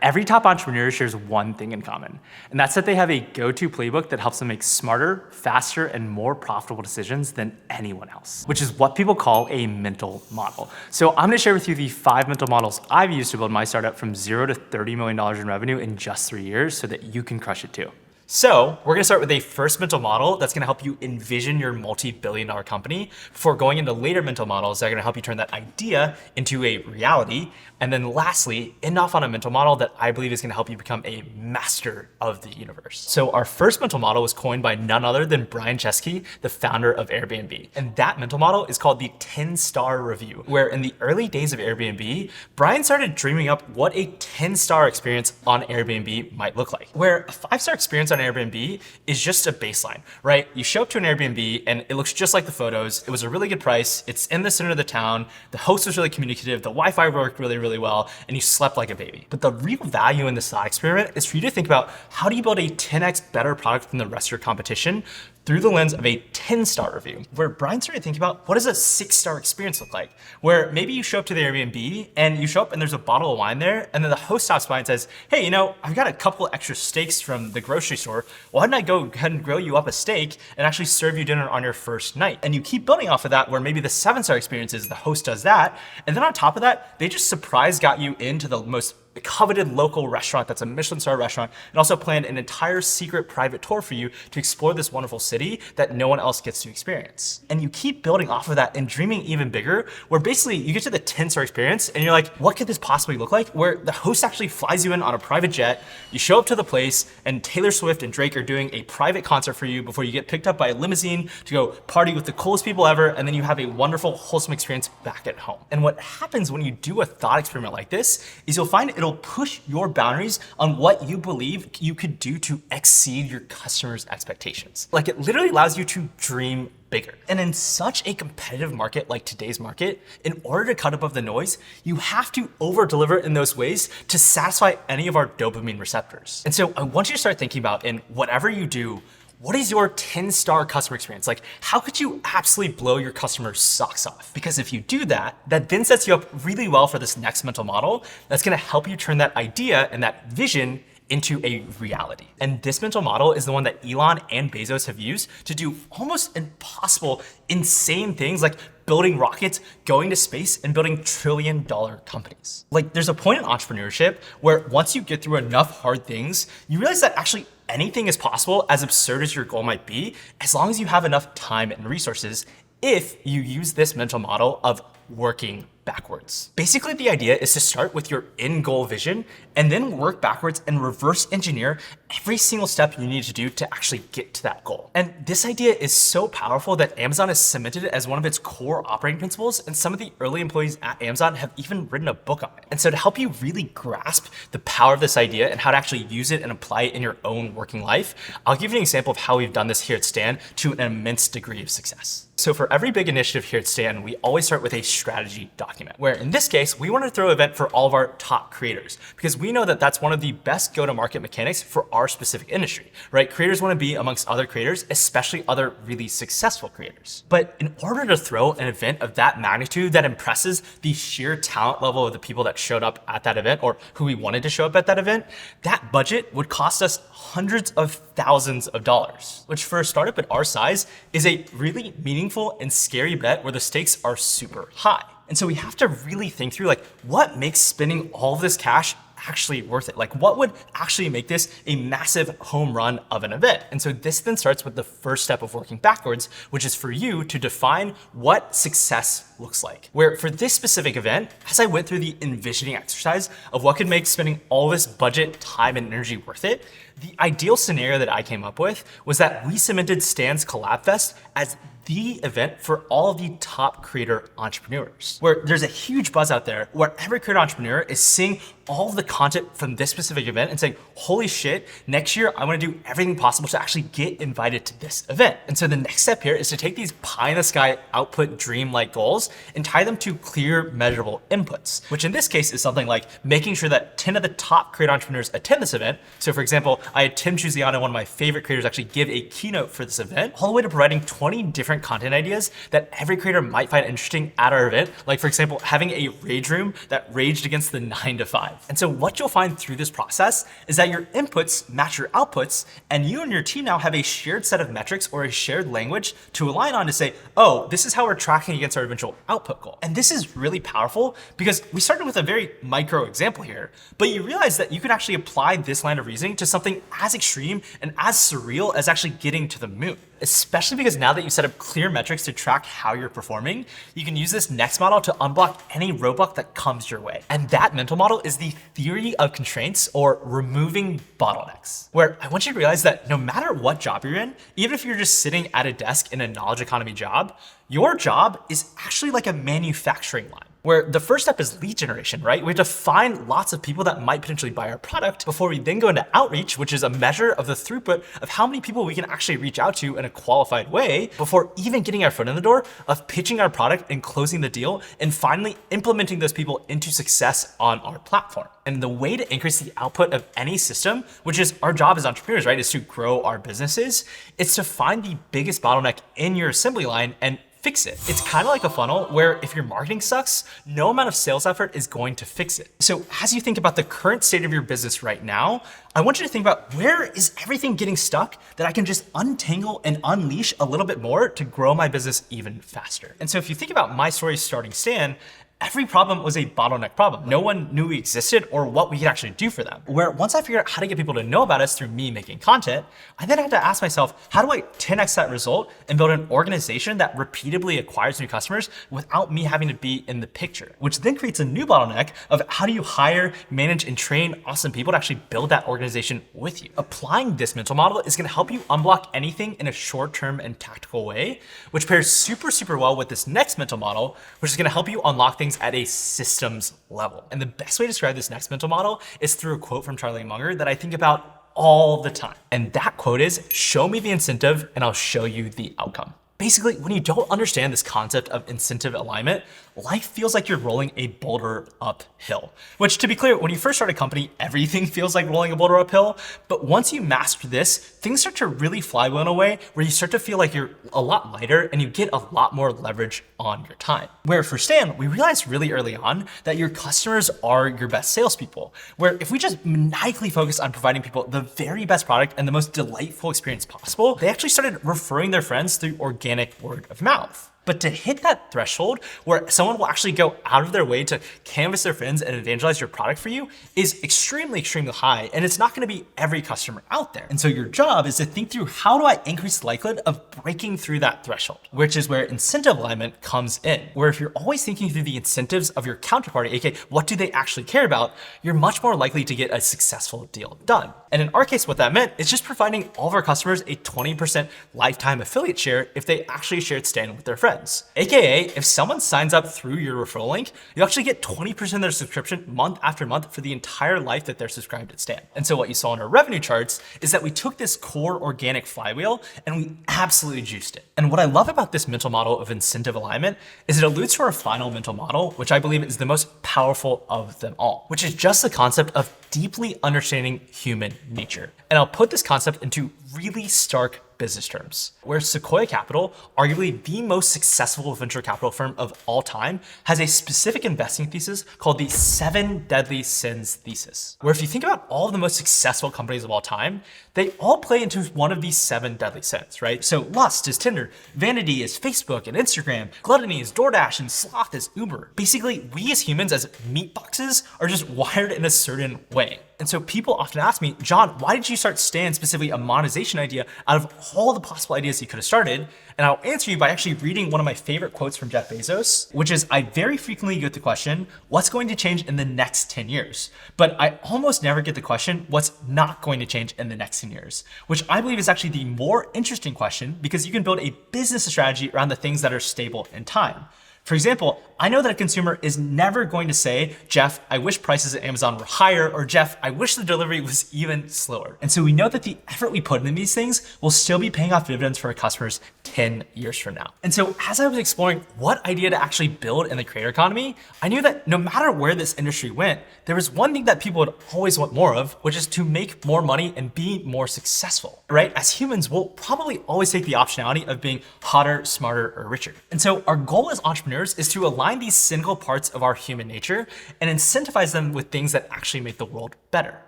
Every top entrepreneur shares one thing in common, and that's that they have a go-to playbook that helps them make smarter, faster, and more profitable decisions than anyone else, which is what people call a mental model. So I'm gonna share with you the 5 mental models I've used to build my startup from $0 to $30 million in revenue in just 3 years so that you can crush it too. So we're gonna start with a first mental model that's gonna help you envision your multi-billion-dollar company before going into later mental models that are gonna help you turn that idea into a reality. And then lastly, end off on a mental model that I believe is gonna help you become a master of the universe. So our first mental model was coined by none other than Brian Chesky, the founder of Airbnb. And that mental model is called the 10-star review, where in the early days of Airbnb, Brian started dreaming up what a 10-star experience on Airbnb might look like, where a 5-star experience on Airbnb is just a baseline, right? You show up to an Airbnb and it looks just like the photos. It was a really good price. It's in the center of the town. The host was really communicative. The Wi-Fi worked really well, and you slept like a baby. But the real value in this thought experiment is for you to think about how do you build a 10x better product than the rest of your competition through the lens of a 10-star review, where Brian started thinking about what does a 6-star experience look like? Where maybe you show up to the Airbnb and you show up and there's a bottle of wine there, and then the host stops by and says, hey, I've got a couple extra steaks from the grocery store. Why don't I go ahead and grill you up a steak and actually serve you dinner on your first night? And you keep building off of that, where maybe the 7-star experience is the host does that. And then on top of that, they just surprise got you into the most coveted local restaurant that's a Michelin star restaurant, and also planned an entire secret private tour for you to explore this wonderful city that no one else gets to experience. And you keep building off of that and dreaming even bigger, where basically you get to the 10-star experience and you're like, what could this possibly look like? Where the host actually flies you in on a private jet, you show up to the place, and Taylor Swift and Drake are doing a private concert for you before you get picked up by a limousine to go party with the coolest people ever, and then you have a wonderful, wholesome experience back at home. And what happens when you do a thought experiment like this is you'll find it'll push your boundaries on what you believe you could do to exceed your customers' expectations. Like, it literally allows you to dream bigger. And in such a competitive market like today's market, in order to cut above the noise, you have to over deliver in those ways to satisfy any of our dopamine receptors. And so I want you to start thinking about, in whatever you do, what is your 10-star customer experience? Like, how could you absolutely blow your customers' socks off? Because if you do that, that then sets you up really well for this next mental model that's gonna help you turn that idea and that vision into a reality. And this mental model is the one that Elon and Bezos have used to do almost impossible, insane things like building rockets, going to space, and building trillion-dollar companies. Like, there's a point in entrepreneurship where once you get through enough hard things, you realize that actually anything is possible, as absurd as your goal might be, as long as you have enough time and resources, if you use this mental model of working backwards. Basically, the idea is to start with your end goal vision and then work backwards and reverse engineer every single step you need to do to actually get to that goal. And this idea is so powerful that Amazon has cemented it as one of its core operating principles, and some of the early employees at Amazon have even written a book on it. And so to help you really grasp the power of this idea and how to actually use it and apply it in your own working life, I'll give you an example of how we've done this here at Stan to an immense degree of success. So for every big initiative here at Stan, we always start with a strategy document, where in this case, we want to throw an event for all of our top creators, because we know that that's one of the best go-to-market mechanics for our specific industry, right? Creators want to be amongst other creators, especially other really successful creators. But in order to throw an event of that magnitude that impresses the sheer talent level of the people that showed up at that event, or who we wanted to show up at that event, that budget would cost us hundreds of thousands of dollars, which for a startup at our size is a really meaningful and scary bet where the stakes are super high. And so we have to really think through, like, what makes spending all of this cash actually worth it? Like, what would actually make this a massive home run of an event? And so this then starts with the first step of working backwards, which is for you to define what success looks like. Where for this specific event, as I went through the envisioning exercise of what could make spending all this budget, time, and energy worth it, the ideal scenario that I came up with was that we cemented Stan's Collab Fest as the event for all of the top creator entrepreneurs, where there's a huge buzz out there where every creator entrepreneur is seeing all of the content from this specific event and saying, holy shit, next year I want to do everything possible to actually get invited to this event. And so the next step here is to take these pie in the sky output dream-like goals and tie them to clear measurable inputs, which in this case is something like making sure that 10 of the top creator entrepreneurs attend this event. So for example, I had Tim Chuziano, one of my favorite creators, actually give a keynote for this event, all the way to providing 20 different content ideas that every creator might find interesting at our event. Like, for example, having a rage room that raged against the 9 to 5. thrive. And so what you'll find through this process is that your inputs match your outputs, and you and your team now have a shared set of metrics or a shared language to align on to say, oh, this is how we're tracking against our eventual output goal. And this is really powerful because we started with a very micro example here, but you realize that you can actually apply this line of reasoning to something as extreme and as surreal as actually getting to the moon. Especially because now that you set up clear metrics to track how you're performing, you can use this next model to unblock any roadblock that comes your way. And that mental model is the theory of constraints, or removing bottlenecks, where I want you to realize that no matter what job you're in, even if you're just sitting at a desk in a knowledge economy job, your job is actually like a manufacturing line, where the first step is lead generation, right? We have to find lots of people that might potentially buy our product before we then go into outreach, which is a measure of the throughput of how many people we can actually reach out to in a qualified way before even getting our foot in the door of pitching our product and closing the deal, and finally implementing those people into success on our platform. And the way to increase the output of any system, which is our job as entrepreneurs, right, is to grow our businesses, is to find the biggest bottleneck in your assembly line and fix it. It's kind of like a funnel where if your marketing sucks, no amount of sales effort is going to fix it. So as you think about the current state of your business right now, I want you to think about, where is everything getting stuck that I can just untangle and unleash a little bit more to grow my business even faster? And so if you think about my story starting Stan, every problem was a bottleneck problem. No one knew we existed or what we could actually do for them. Where once I figured out how to get people to know about us through me making content, I then had to ask myself, how do I 10x that result and build an organization that repeatedly acquires new customers without me having to be in the picture? Which then creates a new bottleneck of, how do you hire, manage, and train awesome people to actually build that organization with you? Applying this mental model is gonna help you unblock anything in a short-term and tactical way, which pairs super, super well with this next mental model, which is gonna help you unlock things at a systems level. And the best way to describe this next mental model is through a quote from Charlie Munger that I think about all the time. And that quote is, show me the incentive and I'll show you the outcome. Basically, when you don't understand this concept of incentive alignment, life feels like you're rolling a boulder uphill. Which, to be clear, when you first start a company, everything feels like rolling a boulder uphill. But once you master this, things start to really flywheel in a way where you start to feel like you're a lot lighter and you get a lot more leverage on your time. Where for Stan, we realized really early on that your customers are your best salespeople. Where if we just maniacally focus on providing people the very best product and the most delightful experience possible, they actually started referring their friends through organic word of mouth. But to hit that threshold where someone will actually go out of their way to canvas their friends and evangelize your product for you is extremely, extremely high. And it's not gonna be every customer out there. And so your job is to think through, how do I increase the likelihood of breaking through that threshold? Which is where incentive alignment comes in. Where if you're always thinking through the incentives of your counterparty, aka what do they actually care about, you're much more likely to get a successful deal done. And in our case, what that meant is just providing all of our customers a 20% lifetime affiliate share if they actually shared Stan with their friends. AKA, if someone signs up through your referral link, you actually get 20% of their subscription month after month for the entire life that they're subscribed at Stan. And so what you saw in our revenue charts is that we took this core organic flywheel and we absolutely juiced it. And what I love about this mental model of incentive alignment is it alludes to our final mental model, which I believe is the most powerful of them all, which is just the concept of deeply understanding human nature. And I'll put this concept into really stark business terms, where Sequoia Capital, arguably the most successful venture capital firm of all time, has a specific investing thesis called the 7 Deadly Sins thesis, where if you think about all of the most successful companies of all time, they all play into one of these 7 deadly sins, right? So lust is Tinder, vanity is Facebook and Instagram, gluttony is DoorDash, and sloth is Uber. Basically, we as humans, as meat boxes, are just wired in a certain way. And so people often ask me, John, why did you start Stan, specifically a monetization idea, out of all the possible ideas you could have started? And I'll answer you by actually reading one of my favorite quotes from Jeff Bezos, which is, I very frequently get the question, what's going to change in the next 10 years? But I almost never get the question, what's not going to change in the next 10 years? Which I believe is actually the more interesting question, because you can build a business strategy around the things that are stable in time. For example, I know that a consumer is never going to say, Jeff, I wish prices at Amazon were higher, or Jeff, I wish the delivery was even slower. And so we know that the effort we put into these things will still be paying off dividends for our customers 10 years from now. And so as I was exploring what idea to actually build in the creator economy, I knew that no matter where this industry went, there was one thing that people would always want more of, which is to make more money and be more successful, right? As humans, we'll probably always take the optionality of being hotter, smarter, or richer. And so our goal as entrepreneurs entrepreneurs is to align these cynical parts of our human nature and incentivize them with things that actually make the world better.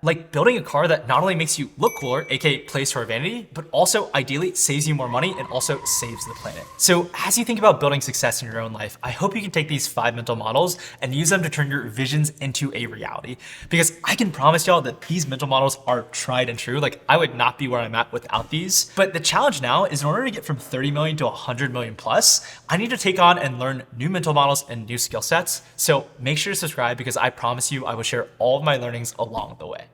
Like building a car that not only makes you look cooler, aka plays to our vanity, but also ideally saves you more money and also saves the planet. So as you think about building success in your own life, I hope you can take these 5 mental models and use them to turn your visions into a reality. Because I can promise y'all that these mental models are tried and true. Like I would not be where I'm at without these. But the challenge now is in order to get from 30 million to 100 million plus, I need to take on and learn new mental models and new skill sets. So make sure to subscribe because I promise you I will share all of my learnings along the way.